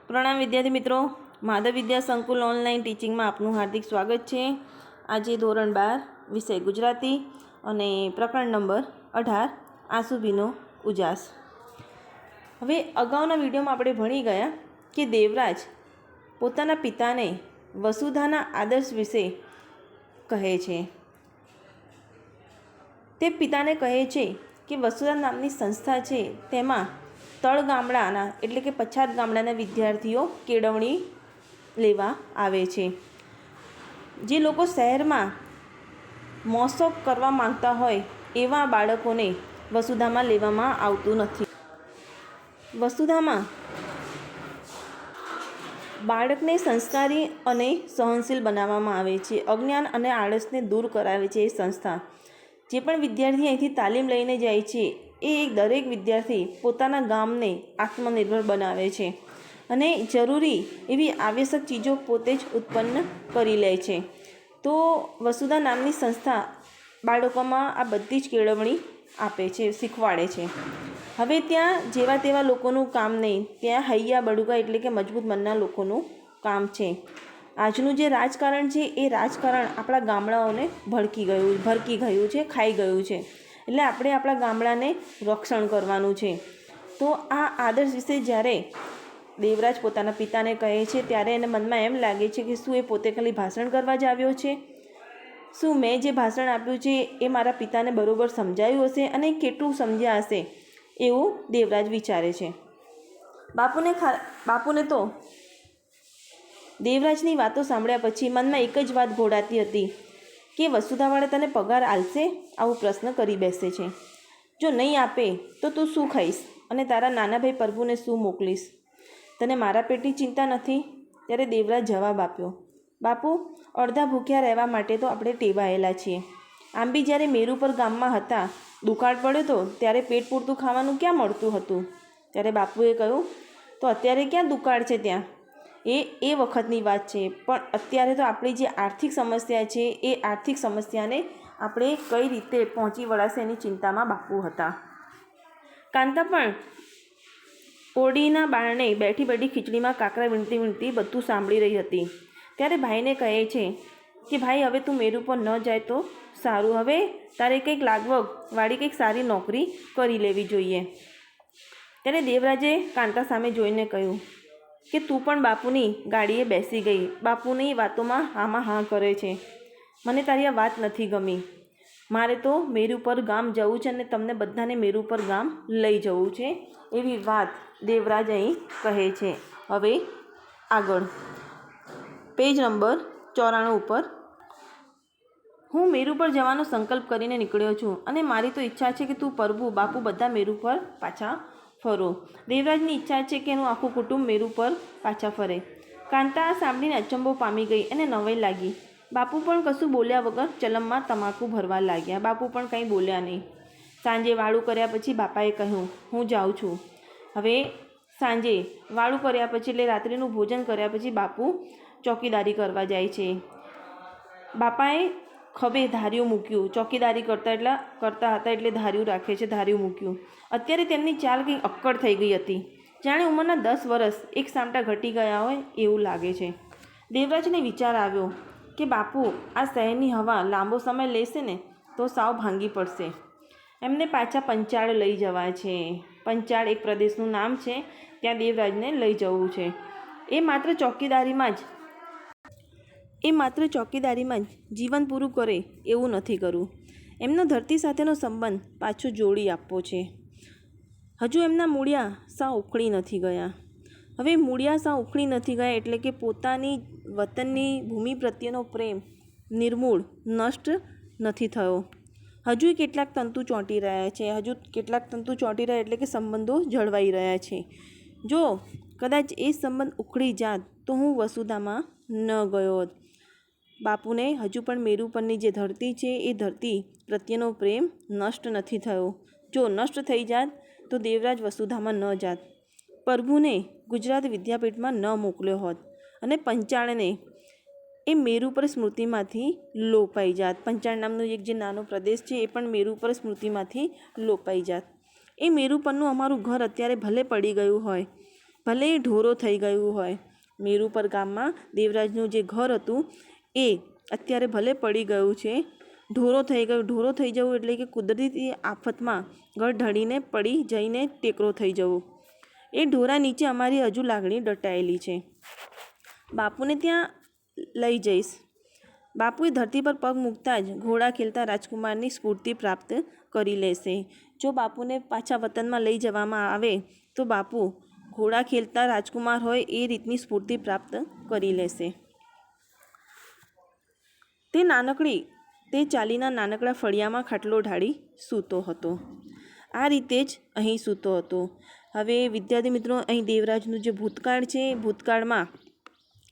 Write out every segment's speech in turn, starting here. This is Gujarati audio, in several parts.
પ્રણામ વિદ્યાર્થી મિત્રો, માધવ વિદ્યા સંકુલ ઓનલાઈન ટીચિંગમાં આપનું હાર્દિક સ્વાગત છે। આજે ધોરણ 12 વિષય ગુજરાતી અને પ્રકરણ નંબર 18 આસુભીનો ઉજાસ। હવે અગાઉના વિડીયોમાં આપણે ભણી ગયા કે દેવરાજ પોતાના પિતાને વસુધાના આદર્શ વિશે કહે છે। તે પિતાને કહે છે કે વસુધા નામની સંસ્થા છે, તેમાં તળ ગામડાના એટલે કે પછાત ગામડાના વિદ્યાર્થીઓ કેળવણી લેવા આવે છે। જે લોકો શહેરમાં મોસોક કરવા માંગતા હોય એવા બાળકોને વસુધામાં લેવામાં આવતું નથી। વસુધામાં બાળકને સંસ્કારી અને સહનશીલ બનાવવામાં આવે છે। અજ્ઞાન અને આળસને દૂર કરાવે છે એ સંસ્થા। જે પણ વિદ્યાર્થી અહીંથી તાલીમ લઈને જાય છે એ દરેક વિદ્યાર્થી પોતાના ગામને આત્મનિર્ભર બનાવે છે અને જરૂરી એવી આવશ્યક ચીજો પોતે જ ઉત્પન્ન કરી લે છે। તો વસુધા નામની સંસ્થા બાળકોમાં આ બધી જ કેળવણી આપે છે, શીખવાડે છે। હવે ત્યાં જેવા તેવા લોકોનું કામ નહીં, ત્યાં હૈયા બળુગા એટલે કે મજબૂત મનના લોકોનું કામ છે। આજનું જે રાજકારણ છે એ રાજકારણ આપણા ગામડાઓને ભરકી ગયું છે, ખાઈ ગયું છે। એટલે આપણે આપણા ગામડાને રક્ષણ કરવાનું છે। તો આ આદર્શ વિશે જ્યારે દેવરાજ પોતાના પિતાને કહે છે ત્યારે એને મનમાં એમ લાગે છે કે શું એ પોતે ખાલી ભાષણ કરવા જ આવ્યો છે? શું મેં જે ભાષણ આપ્યું છે એ મારા પિતાને બરોબર સમજાયું હશે અને કેટલું સમજ્યા હશે એવું દેવરાજ વિચારે છે। બાપુને તો દેવરાજની વાતો સાંભળ્યા પછી મનમાં એક જ વાત ઘોડાતી હતી કે વસુધાવાળા તને પગાર આલશે? આવો પ્રશ્ન કરી બેસે છે। જો નહીં આપે તો તું શું ખાઈશ અને તારા નાના ભાઈ પ્રભુને શું મોકલીશ? તને મારા પેટની ચિંતા નથી? ત્યારે દેવરાજ જવાબ આપ્યો, બાપુ, અડધા ભૂખ્યા રહેવા માટે તો આપણે ટેવાયેલા છીએ। આમ બી જ્યારે મેરુ પર ગામમાં હતા, દુકાળ પડ્યો હતો ત્યારે પેટ પૂરતું ખાવાનું ક્યાં મળતું હતું? ત્યારે બાપુએ કહ્યું, તો અત્યારે ક્યાં દુકાળ છે? ત્યાં એ વખતની વાત છે, પણ અત્યારે તો આપણી જે આર્થિક સમસ્યા છે એ આર્થિક સમસ્યાને આપણે કઈ રીતે પહોંચી વળાશે એની ચિંતામાં બાપુ હતા। કાંતા પણ ઓરડીના બારણે બેઠી ખીચડીમાં કાકરા વીણતી બધું સાંભળી રહી હતી। ત્યારે ભાઈને કહે છે કે ભાઈ, હવે તું મેરુ પર ન જાય તો સારું, હવે તારે કંઈક લાગવગવાળી કંઈક સારી નોકરી કરી લેવી જોઈએ। ત્યારે દેવરાજે કાંતા સામે જોઈને કહ્યું કે તું પણ બાપુની ગાડીએ બેસી ગઈ, બાપુની વાતોમાં હામાં હા કરે છે। મને તારી આ વાત નથી ગમી। મારે તો મેરુ પર ગામ જવું છે અને તમને બધાને મેરુ પર ગામ લઈ જવું છે, એવી વાત દેવરાજ અહીં કહે છે। હવે આગળ પેજ નંબર 94 ઉપર, હું મેરુ પર જવાનો સંકલ્પ કરીને નીકળ્યો છું અને મારી તો ઈચ્છા છે કે તું, પ્રભુ, બાપુ બધા મેરુ પર પાછા ફરો। દેવરાજની ઈચ્છા છે કે એનું આખું કુટુંબ મેરુ પર પાછા ફરે। કાંતા આ સાંભળીને અચંબો પામી ગઈ અને નવાઈ લાગી। બાપુ પણ કશું બોલ્યા વગર ચલમમાં તમાકુ ભરવા લાગ્યા। બાપુ પણ કંઈ બોલ્યા નહીં। સાંજે વાળું કર્યા પછી બાપાએ કહ્યું, હું જાઉં છું। હવે સાંજે વાળું કર્યા પછી એટલે રાત્રિનું ભોજન કર્યા પછી બાપુ ચોકીદારી કરવા જાય છે। બાપાએ ખભે ધાર્યું મૂક્યું, ચોકીદારી કરતા હતા એટલે ધાર્યું રાખે છે, ધાર્યું મૂક્યું। અત્યારે તેમની ચાલ કંઈ અક્કડ થઈ ગઈ હતી, જાણે ઉંમરના 10 વર્ષ એક સામટા ઘટી ગયા હોય એવું લાગે છે। દેવરાજને વિચાર આવ્યો કે બાપુ આ શહેરની હવા લાંબો સમય લેશે ને તો સાવ ભાંગી પડશે। એમને પાછા પંચાળ લઈ જવા છે। પંચાળ એક પ્રદેશનું નામ છે, ત્યાં દેવરાજને લઈ જવું છે। એ માત્ર ચોકીદારીમાં જ જીવન પૂરું કરે એવું નથી કરવું। એમનો ધરતી સાથેનો સંબંધ પાછો જોડી આપવો છે। હજુ એમના મૂળિયા સાવ ઉખડી નથી ગયા। હવે મૂળિયા સાવ ઉખડી નથી ગયા એટલે કે પોતાની વતનની ભૂમિ પ્રત્યેનો પ્રેમ નિર્મૂળ નષ્ટ નથી થયો। હજુ કેટલાક તંતુ ચોંટી રહ્યા છે। એટલે કે સંબંધો જળવાઈ રહ્યા છે। જો કદાચ એ સંબંધ ઉખડી જાત તો હું વસુધામાં ન ગયો હોત। બાપુને હજુ પણ મેરુ પરની જે ધરતી છે એ ધરતી પ્રત્યેનો પ્રેમ નષ્ટ નથી થયો। જો નષ્ટ થઈ જાત તો દેવરાજ વસુધામાં ન જાત, પ્રભુને ગુજરાત વિદ્યાપીઠમાં ન મોકલ્યો હોત અને પંચાળને એ મેરુ પર સ્મૃતિમાંથી લોપાઈ જાત। પંચાળ નામનો એક જે નાનો પ્રદેશ છે એ પણ મેરુ પર સ્મૃતિમાંથી લોપાઈ જાત। એ મેરુ પરનું અમારું ઘર અત્યારે ભલે પડી ગયું હોય, ભલે એ ઢોરો થઈ ગયું હોય. મેરુપર ગામમાં દેવરાજનું જે ઘર હતું એ અત્યારે ભલે પડી ગયું છે, ઢોરો થઈ ગયું. ઢોરો થઈ જવું એટલે કે કુદરતી આફતમાં ઘર ઢળીને પડી જઈને ટેકરો થઈ જવું. એ ઢોરા નીચે અમારી હજુ લાગણી દટાયેલી છે. બાપુને ત્યાં લઈ જઈશ. બાપુએ ધરતી પર પગ મૂકતા જ ઘોડા ખેલતા રાજકુમારની સ્ફૂર્તિ પ્રાપ્ત કરી લેશે. જો બાપુને પાછા વતનમાં લઈ જવામાં આવે તો બાપુ ઘોડા ખેલતા રાજકુમાર હોય એ રીતની સ્ફૂર્તિ પ્રાપ્ત કરી લેશે. તે ચાલીના નાનકડા ફળિયામાં ખાટલો ઢાળી સૂતો હતો. આ રીતે જ અહીં સૂતો હતો. હવે વિદ્યાર્થી મિત્રો, અહીં દેવરાજનું જે ભૂતકાળ છે, ભૂતકાળમાં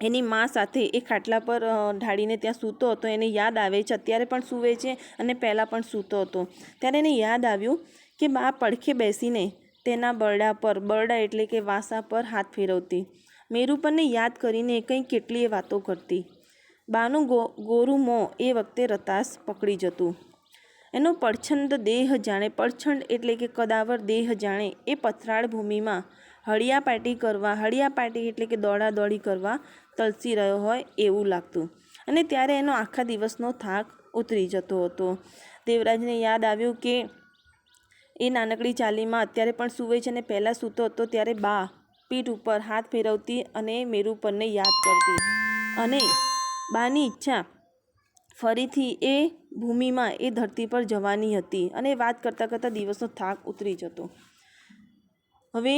એની મા સાથે એ ખાટલા પર ઢાળીને ત્યાં સૂતો હતો. એને યાદ આવે છે, અત્યારે પણ સૂવે છે અને પહેલાં પણ સૂતો હતો. ત્યારે એને યાદ આવ્યું કે બા પડખે બેસીને તેના બરડા એટલે કે વાંસા પર હાથ ફેરવતી. મેરુપરને યાદ કરીને કંઈ કેટલીય વાતો કરતી. બાનું ગોરું મોં એ વખતે રતાસ પકડી જતું. એનો પડછંદ દેહ જાણે, પડછંડ એટલે કે કદાવર દેહ જાણે એ પથરાળ ભૂમિમાં હળિયાપાટી એટલે કે દોડાદોડી કરવા તલસી રહ્યો હોય એવું લાગતું. અને ત્યારે એનો આખા દિવસનો થાક ઉતરી જતો હતો. દેવરાજને યાદ આવ્યું કે એ નાનકડી ચાલીમાં અત્યારે પણ સૂવે છે અને પહેલાં સૂતો હતો ત્યારે બા પીઠ ઉપર હાથ ફેરવતી અને મેરુપરને યાદ કરતી. અને બાની ઈચ્છા ફરીથી એ ભૂમિમાં, એ ધરતી પર જવાની હતી. અને વાત કરતાં કરતાં દિવસનો થાક ઉતરી જતો. હવે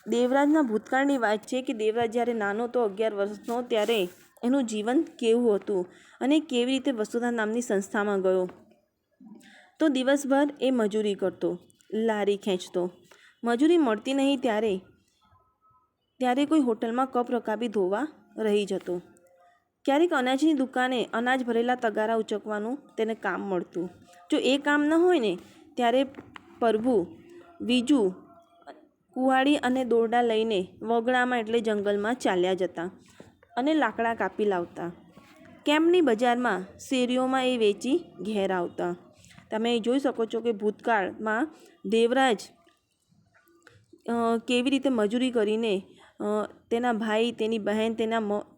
દેવરાજના ભૂતકાળની વાત છે કે દેવરાજ જ્યારે નાનો હતો, 11 વર્ષનો, ત્યારે એનું જીવન કેવું હતું અને કેવી રીતે વસુધા નામની સંસ્થામાં ગયો. તો દિવસભર એ મજૂરી કરતો, લારી ખેંચતો. મજૂરી મળતી નહીં ત્યારે કોઈ હોટલમાં કપ રકાબી ધોવા રહી જતો. ક્યારેક અનાજની દુકાને અનાજ ભરેલા તગારા ઉચકવાનું તેને કામ મળતું. જો એ કામ ન હોય ને ત્યારે પ્રભુ વીજુ કુહાડી અને દોરડા લઈને વગડામાં એટલે જંગલમાં ચાલ્યા જતા અને લાકડા કાપી લાવતા. કેમ્પની બજારમાં શેરીઓમાં એ વેચી ઘેર આવતા. તમે જોઈ શકો છો કે ભૂતકાળમાં દેવરાજ કેવી રીતે મજૂરી કરીને તેના ભાઈ, તેની બહેન,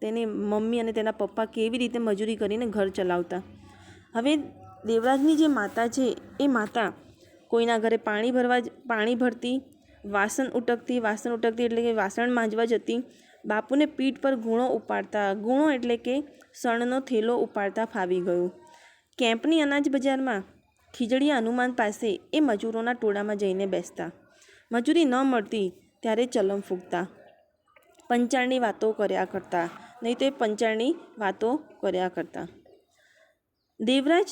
તેની મમ્મી અને તેના પપ્પા કેવી રીતે મજૂરી કરીને ઘર ચલાવતા. હવે દેવરાજની જે માતા છે એ માતા કોઈના ઘરે પાણી ભરતી, વાસણ ઉટકતી એટલે કે વાસણ માંજવા જતી. બાપુને પીઠ પર ગુણો એટલે કે શણનો થેલો ઉપાડતા ફાવી ગયું. કેમ્પની અનાજ બજારમાં ખીજડીયા હનુમાન પાસે એ મજૂરોના ટોળામાં જઈને બેસતા. મજૂરી ન મળતી ત્યારે ચલમ ફૂંકતા, પંચાળની વાતો કર્યા કરતા. દેવરાજ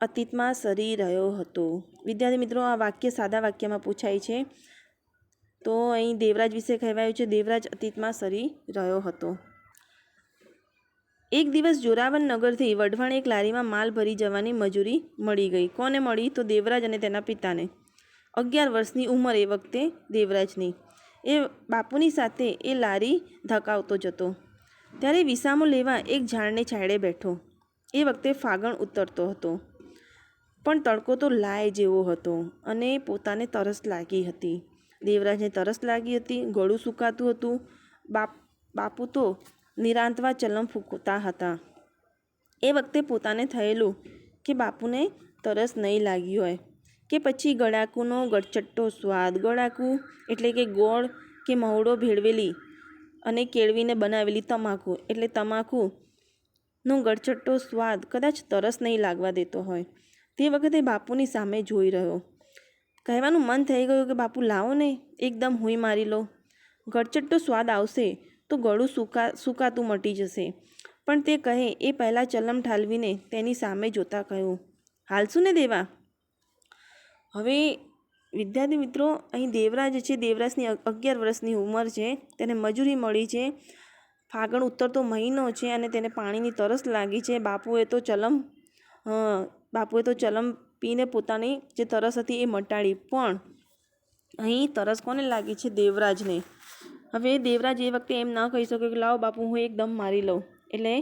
અતીતમાં સરી રહ્યો હતો. વિદ્યાર્થી મિત્રો, આ વાક્ય સાદા વાક્યમાં પૂછાય છે. તો અહીં દેવરાજ વિશે કહેવાયું છે, દેવરાજ અતીતમાં સરી રહ્યો હતો. એક દિવસ જોરાવર નગરથી વઢવાણ એક લારીમાં માલ ભરી જવાની મજૂરી મળી ગઈ. કોને મળી? તો દેવરાજ અને તેના પિતાને. 11 વર્ષની ઉંમર એ વખતે દેવરાજની. એ બાપુની સાથે એ લારી ધકાવતો જતો. ત્યારે વિસામો લેવા એક ઝાડને છાંયડે બેઠો. એ વખતે ફાગણ ઉતરતો હતો, પણ તડકો તો લાય જેવો હતો અને પોતાને તરસ લાગી હતી. દેવરાજને તરસ લાગી હતી, ગળું સુકાતું હતું. બાપુ તો નિરાંતવા ચલમ ફૂંકતા હતા. એ વખતે પોતાને થયેલું કે બાપુને તરસ નહીં લાગી હોય કે પછી ગળાકુનો ગળચટ્ટો સ્વાદ. ગળાકુ એટલે કે ગોળ કે મહુડો ભેળવેલી અને કેળવીને બનાવેલી તમાકુ એટલે તમાકુનો ગળચટ્ટો સ્વાદ કદાચ તરસ નહીં લાગવા દેતો હોય. તે વખતે બાપુની સામે જોઈ રહ્યો. કહેવાનું મન થઈ ગયું કે બાપુ લાવો ને, એકદમ હુંય મારી લો. ગળચટ્ટો સ્વાદ આવશે તો ગળું સુકાતું મટી જશે. પણ તે કહે એ પહેલાં ચલમ ઠાલવીને તેની સામે જોતા કહ્યું, હાલશું ને દેવા? હવે વિદ્યાર્થી મિત્રો, અહીં દેવરાજ છે, દેવરાજની 11 વર્ષની ઉંમર છે. તેને મજૂરી મળી છે. ફાગણ ઉતરતો મહિનો છે અને તેને પાણીની તરસ લાગી છે. બાપુએ તો ચલમ પીને પોતાની જે તરસ હતી એ મટાડી. પણ અહીં તરસ કોને લાગી છે? દેવરાજને. હવે દેવરાજ એ વખતે એમ ન કહી શકે કે લાવો બાપુ હું એકદમ મારી લઉં. એટલે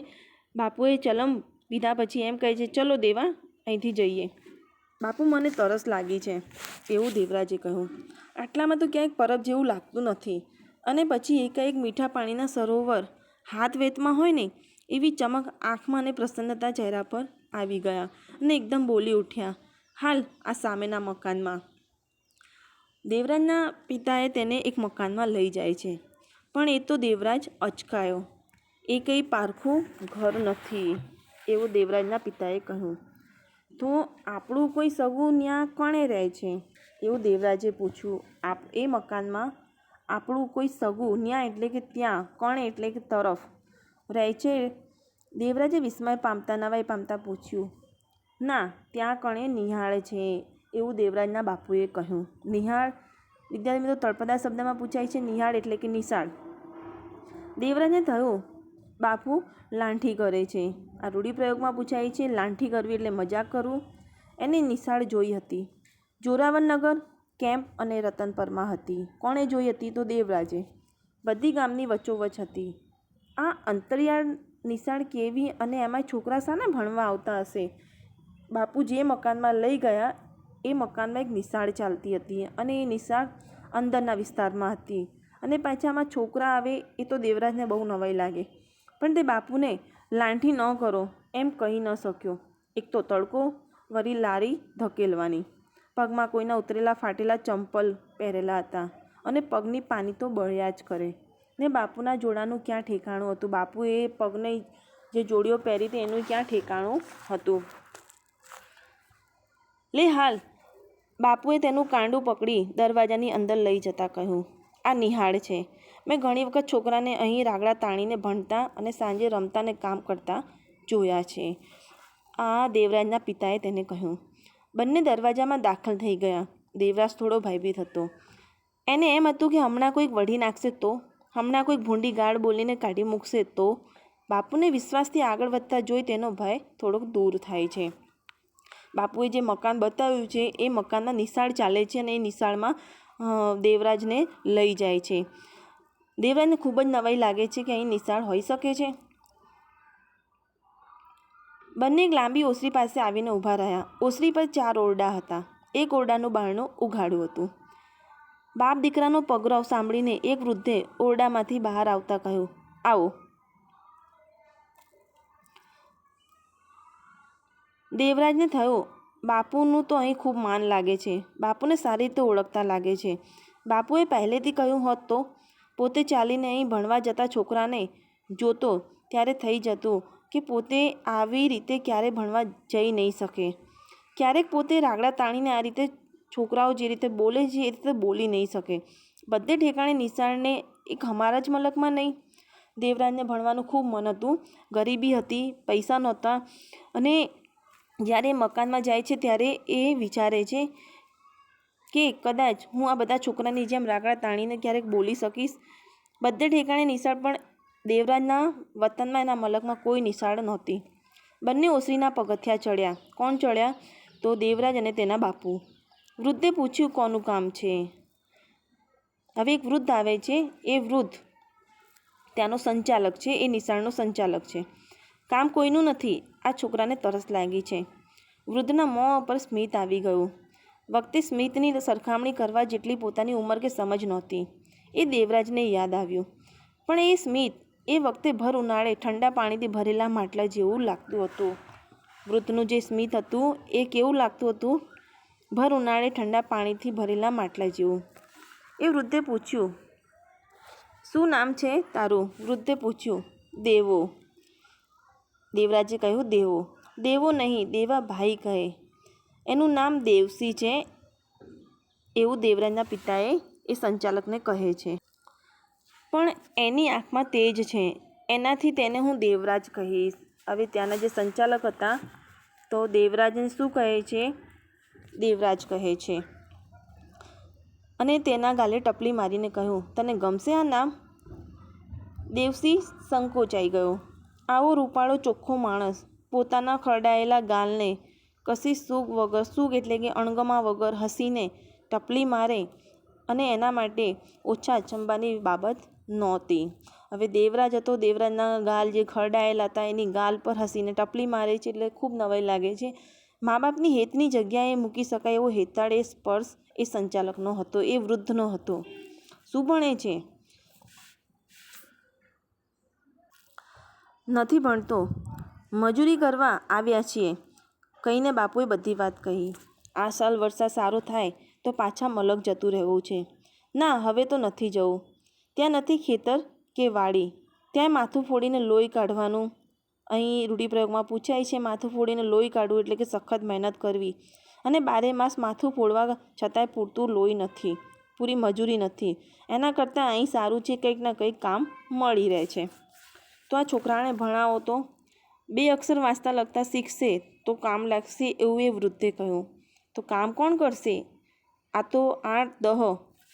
બાપુએ ચલમ પીધા પછી એમ કહે છે, ચલો દેવા અહીંથી જઈએ. બાપુ મને તરસ લાગી છે, એવું દેવરાજે કહ્યું. આટલામાં તો ક્યાંક પરબ જેવું લાગતું નથી. અને પછી એકાએક મીઠા પાણીના સરોવર હાથ વેતમાં હોય ને એવી ચમક આંખમાં અને પ્રસન્નતા ચહેરા પર આવી ગયા અને એકદમ બોલી ઉઠ્યા, હાલ આ સામેના મકાનમાં. દેવરાજના પિતાએ તેને એક મકાનમાં લઈ જાય છે, પણ એ તો દેવરાજ અચકાયો. એ કંઈ પારખું ઘર નથી એવું દેવરાજના પિતાએ કહ્યું. તો આપણું કોઈ સગું ત્યાં કોણે રહે છે એવું દેવરાજે પૂછ્યું. એ મકાનમાં આપણું કોઈ સગું ત્યાં એટલે કે ત્યાં કોણે એટલે કે તરફ રહે છે? દેવરાજે વિસ્મય પામતા નવાઈ પામતા પૂછ્યું. ના, ત્યાં કણે નિહાળ છે એવું દેવરાજના બાપુએ કહ્યું. નિહાળ વિદ્યાર્થી મિત્રો તળપદા શબ્દમાં પૂછાય છે. નિહાળ એટલે કે નિશાળ. દેવરાજને થયું બાપુ લાંઠી કરે છે. આ રૂઢિપ્રયોગમાં પૂછાય છે. લાંઠી કરવી એટલે મજાક કરવું. એને નિશાળ જોઈ હતી. જોરાવરનગર કેમ્પ અને રતનપરમાં હતી. કોણે જોઈ હતી? તો દેવરાજે. બધી ગામની વચ્ચોવચ્ચ હતી. આ અંતરિયાળ નિશાળ કેવી અને એમાં છોકરા શાને ભણવા આવતા હશે? બાપુ જે મકાનમાં લઈ ગયા એ મકાનમાં એક નિશાળ ચાલતી હતી અને એ નિશાળ અંદરના વિસ્તારમાં હતી અને પાછામાં છોકરા આવે એ તો દેવરાજને બહુ નવાઈ લાગે, પણ તે બાપુને લાંઠી ન કરો એમ કહી ન શક્યો. એક તો તડકો, વળી લારી ધકેલવાની, પગમાં કોઈના ઉતરેલા ફાટેલા ચંપલ પહેરેલા હતા અને પગની પાની તો બળ્યા જ કરે ને બાપુના જોડાનું ક્યાં ઠેકાણું હતું? બાપુએ પગને જે જોડીઓ પહેરી હતી એનું ક્યાં ઠેકાણું હતું? લે હાલ. બાપુએ તેનું કાંડું પકડી દરવાજાની અંદર લઈ જતા કહ્યું, આ નિહાળ છે. મેં ઘણી વખત છોકરાને અહીં રાગડા તાણીને ભણતા અને સાંજે રમતા ને કામ કરતા જોયા છે. આ દેવરાજના પિતાએ તેને કહ્યું. બંને દરવાજામાં દાખલ થઈ ગયા. દેવરાજ થોડો ભયભીત હતો. એને એમ હતું કે હમણાં કોઈક વઢી નાખશે તો, હમણાં કોઈક ભૂંડી ગાળ બોલીને કાઢી મૂકશે તો. બાપુને વિશ્વાસથી આગળ વધતા જોઈ તેનો ભય થોડોક દૂર થાય છે. બાપુએ જે મકાન બતાવ્યું છે એ મકાનમાં નિશાળ ચાલે છે અને એ નિશાળમાં દેવરાજને લઈ જાય છે. દેવરાજને ખૂબ જ નવાઈ લાગે છે કે અહીં નિશાળ હોઈ શકે છે. બંને એક લાંબી ઓસરી પાસે આવીને ઊભા રહ્યા. ઓસરી પર 4 ઓરડા હતા. એક ઓરડાનું બારણું ઉઘાડું હતું. બાપ દીકરાનો પગરવ સાંભળીને એક વૃદ્ધે ઓરડામાંથી બહાર આવતા કહ્યું, આવો. દેવરાજને થયું બાપુનું તો અહીં ખૂબ માન લાગે છે. બાપુને સારી રીતે ઓળખતા લાગે છે. બાપુએ પહેલેથી કહ્યું હોત તો પોતે ચાલીને અહીં ભણવા જતા છોકરાને જોતો ત્યારે થઈ જતું કે પોતે આવી રીતે ક્યારે ભણવા જઈ નહીં શકે. ક્યારેક પોતે રાગડા તાણીને આ રીતે છોકરાઓ જે રીતે બોલે છે એ રીતે બોલી નહીં શકે. બધે ઠેકાણે નિશાળને એક હમારા જ મલકમાં નહીં. દેવરાજને ભણવાનું ખૂબ મન હતું. ગરીબી હતી, પૈસા નહોતા અને જ્યારે મકાનમાં જાય છે ત્યારે એ વિચારે છે કે કદાચ હું આ બધા છોકરાની જેમ રાગડા તાણીને ક્યારેક બોલી શકીશ. બધે ઠેકાણે નિશાળ, પણ દેવરાજના વતનમાં એના મલકમાં કોઈ નિશાળ નહોતી. બંને ઓસરીના પગથિયાં ચડ્યા. કોણ ચડ્યા? તો દેવરાજ અને તેના બાપુ. વૃદ્ધે પૂછ્યું, કોનું કામ છે? હવે એક વૃદ્ધ આવે છે. એ વૃદ્ધ ત્યાંનો સંચાલક છે. એ નિશાળનો સંચાલક છે. કામ કોઈનું નથી. આ છોકરાને તરસ લાગી છે. વૃદ્ધના મોં પર સ્મિત આવી ગયું. વખતે સ્મિતની સરખામણી કરવા જેટલી પોતાની ઉંમર કે સમજ નહોતી. એ દેવરાજને યાદ આવ્યું. પણ એ સ્મિત એ વખતે ભર ઉનાળે ઠંડા પાણીથી ભરેલા માટલા જેવું લાગતું હતું. વૃદ્ધનું જે સ્મિત હતું એ કેવું લાગતું હતું? ભર ઉનાળે ઠંડા પાણીથી ભરેલા માટલા જેવું. એ વૃદ્ધે પૂછ્યું, શું નામ છે તારું? વૃદ્ધે પૂછ્યું. દેવો. દેવરાજે કહ્યું, દેવો. દેવો નહીં, દેવાભાઈ કહે. એનું નામ દેવસી છે એવું દેવરાજના પિતાએ એ સંચાલકને કહે છે. પણ એની આંખમાં તેજ છે, એનાથી તેને હું દેવરાજ કહીશ. હવે ત્યાંના જે સંચાલક હતા તો દેવરાજને શું કહે છે? દેવરાજ કહે છે. અને તેના ગાલે ટપલી મારીને કહ્યું, તને ગમશે આ નામ? દેવસી સંકોચાઈ ગયો. આવો રૂપાળો ચોખ્ખો માણસ પોતાના ખરડાયેલા ગાલને કશી સૂગ વગર, સૂગ એટલે કે અણગમા વગર હસીને ટપલી મારે અને એના માટે ઓછા અચંબાની બાબત નહોતી. હવે દેવરાજ હતો, દેવરાજના ગાલ જે ખરડાયેલા હતા એની ગાલ પર હસીને ટપલી મારે છે એટલે ખૂબ નવાઈ લાગે છે. મા બાપની હેતની જગ્યાએ મૂકી શકાય એવો હેતાળ એ સ્પર્શ એ સંચાલકનો હતો, એ વૃદ્ધનો હતો. શું ભણે છે? નથી ભણતો, મજૂરી કરવા આવ્યા છીએ કહીને બાપુએ બધી વાત કહી. આ સાલ વરસાદ સારો થાય તો પાછા મલક જતું રહેવું છે. ના, હવે તો નથી જવું. ત્યાં નથી ખેતર કે વાડી, ત્યાં માથું ફોડીને લોહી કાઢવાનું. અહીં રૂઢિપ્રયોગમાં પૂછાય છે માથું ફોડીને લોહી કાઢવું એટલે કે સખત મહેનત કરવી, અને 12 માસ માથું ફોડવા છતાંય પૂરતું લોહી નથી, પૂરી મજૂરી નથી. એના કરતાં અહીં સારું છે, કંઈક ના કંઈક કામ મળી રહે છે. તો આ છોકરાને ભણાવો તો 2 અક્ષર વાંચતા લખતા શીખશે તો કામ લાગશે, એવું એ વૃદ્ધે કહ્યું. તો કામ કોણ કરશે? આ તો 8-10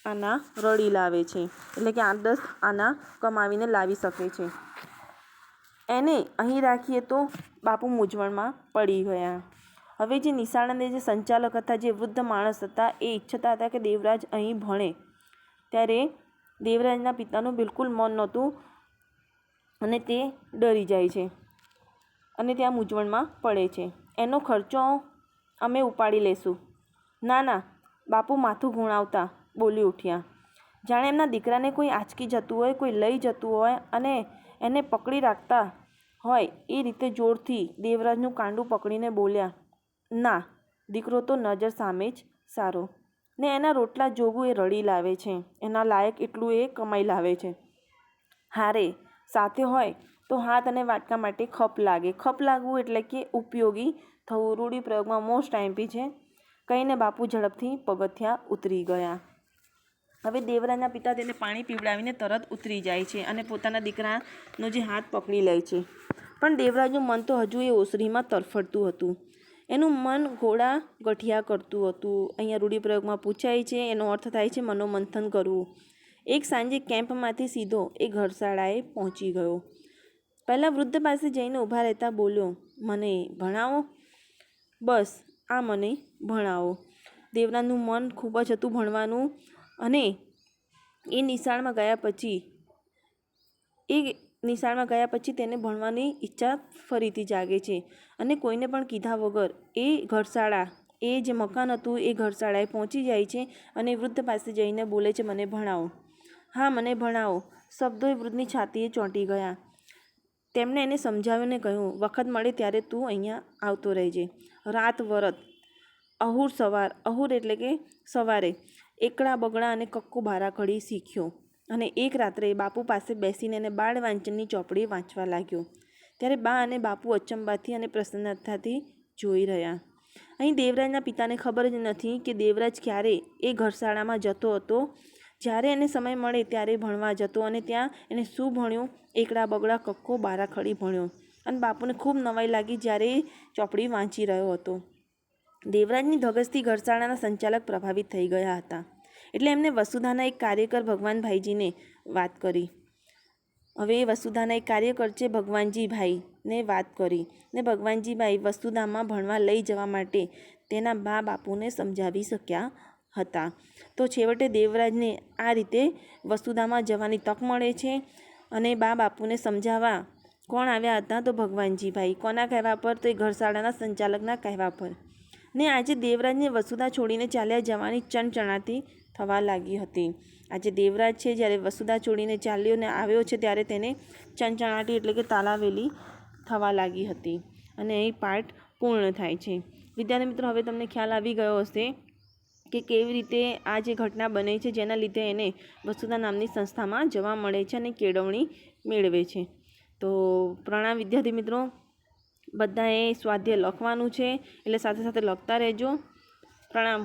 આના રડી લાવે છે, એટલે કે 8-10 આના કમાવીને લાવી શકે છે. એને અહીં રાખીએ તો બાપુ મૂંઝવણમાં પડી ગયા. હવે જે નિશાળના જે સંચાલક હતા, જે વૃદ્ધ માણસ હતા, એ ઈચ્છતા હતા કે દેવરાજ અહીં ભણે. ત્યારે દેવરાજના પિતાનું બિલકુલ મન નહોતું અને તે ડરી જાય છે અને ત્યાં મૂંઝવણમાં પડે છે. એનો ખર્ચો અમે ઉપાડી લેશું. ના ના, બાપુ માથું ગુણાવતા બોલી ઉઠ્યા. જાણે એમના દીકરાને કોઈ આંચકી જતું હોય, કોઈ લઈ જતું હોય અને એને પકડી રાખતા હોય એ રીતે જોરથી દેવરાજનું કાંડું પકડીને બોલ્યા. ના, દીકરો તો નજર સામે જ સારો, ને એના રોટલા જોગું એ રડી લાવે છે, એના લાયક એટલું એ કમાઈ લાવે છે. હારે સાથે હોય તો હાથ અને વાટકા માટે ખપ લાગે. ખપ લાગવું એટલે કે ઉપયોગી થવું. રૂઢિપ્રયોગમાં મોસ્ટ આઈમ્પી છે. કહીને બાપુ ઝડપથી પગથિયાં ઉતરી ગયા. હવે દેવરાજના પિતા તેને પાણી પીવડાવીને તરત ઉતરી જાય છે અને પોતાના દીકરાનો જે હાથ પકડી લે છે. પણ દેવરાજનું મન તો હજુ એ ઓસરીમાં તરફડતું હતું. એનું મન ઘોડા ગઠિયા કરતું હતું. અહીંયા રૂઢિપ્રયોગમાં પૂછાય છે, એનો અર્થ થાય છે મનોમંથન કરવું. એક સાંજે કેમ્પમાંથી સીધો એ ઘરશાળાએ પહોંચી ગયો. પહેલાં વૃદ્ધ પાસે જઈને ઊભા રહેતા બોલ્યો, મને ભણાવો, બસ આ મને ભણાવો. દેવરાજનું મન ખૂબ જ હતું ભણવાનું, અને એ નિશાળમાં ગયા પછી તેને ભણવાની ઈચ્છા ફરીથી જાગે છે. અને કોઈને પણ કીધા વગર એ ઘરશાળા, એ જે મકાન હતું એ ઘરશાળાએ પહોંચી જાય છે અને વૃદ્ધ પાસે જઈને બોલે છે, મને ભણાવો. હા, મને ભણાવો. શબ્દો એ વૃદ્ધની છાતીએ ચોંટી ગયા. તેમણે એને સમજાવ્યું ને કહ્યું, વખત મળે ત્યારે તું અહીંયા આવતો રહેજે. રાત વરત અહુર એટલે કે સવારે એકડા બગડા અને કક્કો બારાખડી શીખ્યો, અને એક રાત્રે બાપુ પાસે બેસીને એને બાળ વાંચનની ચોપડી વાંચવા લાગ્યો. ત્યારે બા અને બાપુ અચંબાથી અને પ્રસન્નતાથી જોઈ રહ્યા. અહીં દેવરાજના પિતાને ખબર જ નથી કે દેવરાજ ક્યારે એ ઘરશાળામાં જતો હતો. જ્યારે એને સમય મળે ત્યારે ભણવા જતો, અને ત્યાં એને શું ભણ્યું? એકડા બગડા કક્કો બારાખડી ભણ્યો. અને બાપુને ખૂબ નવાઈ લાગી જ્યારે એ ચોપડી વાંચી રહ્યો હતો. દેવરાજની ધગશથી ઘરશાળાના સંચાલક પ્રભાવિત થઈ ગયા હતા. એટલે એમને વસુધાના એક કાર્યકર ભગવાનભાઈજીને વાત કરી. હવે એ વસુધાના એક કાર્યકર છે ભગવાનજીભાઈને વાત કરી, ને ભગવાનજીભાઈ વસુધામાં ભણવા લઈ જવા માટે તેના બા બાપુને સમજાવી શક્યા હતા. તો છેવટે દેવરાજને આ રીતે વસુધામાં જવાની તક મળે છે. અને બા બાપુને સમજાવવા કોણ આવ્યા હતા? તો ભગવાનજીભાઈ. કોના કહેવા પર? તો એ ઘરશાળાના સંચાલકના કહેવા પર. ને આજે દેવરાજને વસુધા છોડીને ચાલ્યા જવાની ચણચણાતી થવા લાગી હતી. આજે દેવરાજ છે જ્યારે વસુધા છોડીને ચાલ્યો ને આવ્યો છે ત્યારે તેને ચણચણાટી એટલે કે તાલાવેલી થવા લાગી હતી. અને અહીં પાઠ પૂર્ણ થાય છે. વિદ્યાર્થી મિત્રો, હવે તમને ખ્યાલ આવી ગયો હશે કે કેવી રીતે આ જે ઘટના બને છે જેના લીધે એને વસુધા નામની સંસ્થામાં જવા મળે છે અને કેળવણી મેળવે છે. તો પ્રણામ વિદ્યાર્થી મિત્રો, બધાએ સ્વાધ્યાય લખવાનું છે એટલે સાથે સાથે લખતા રહેજો. પ્રણામ.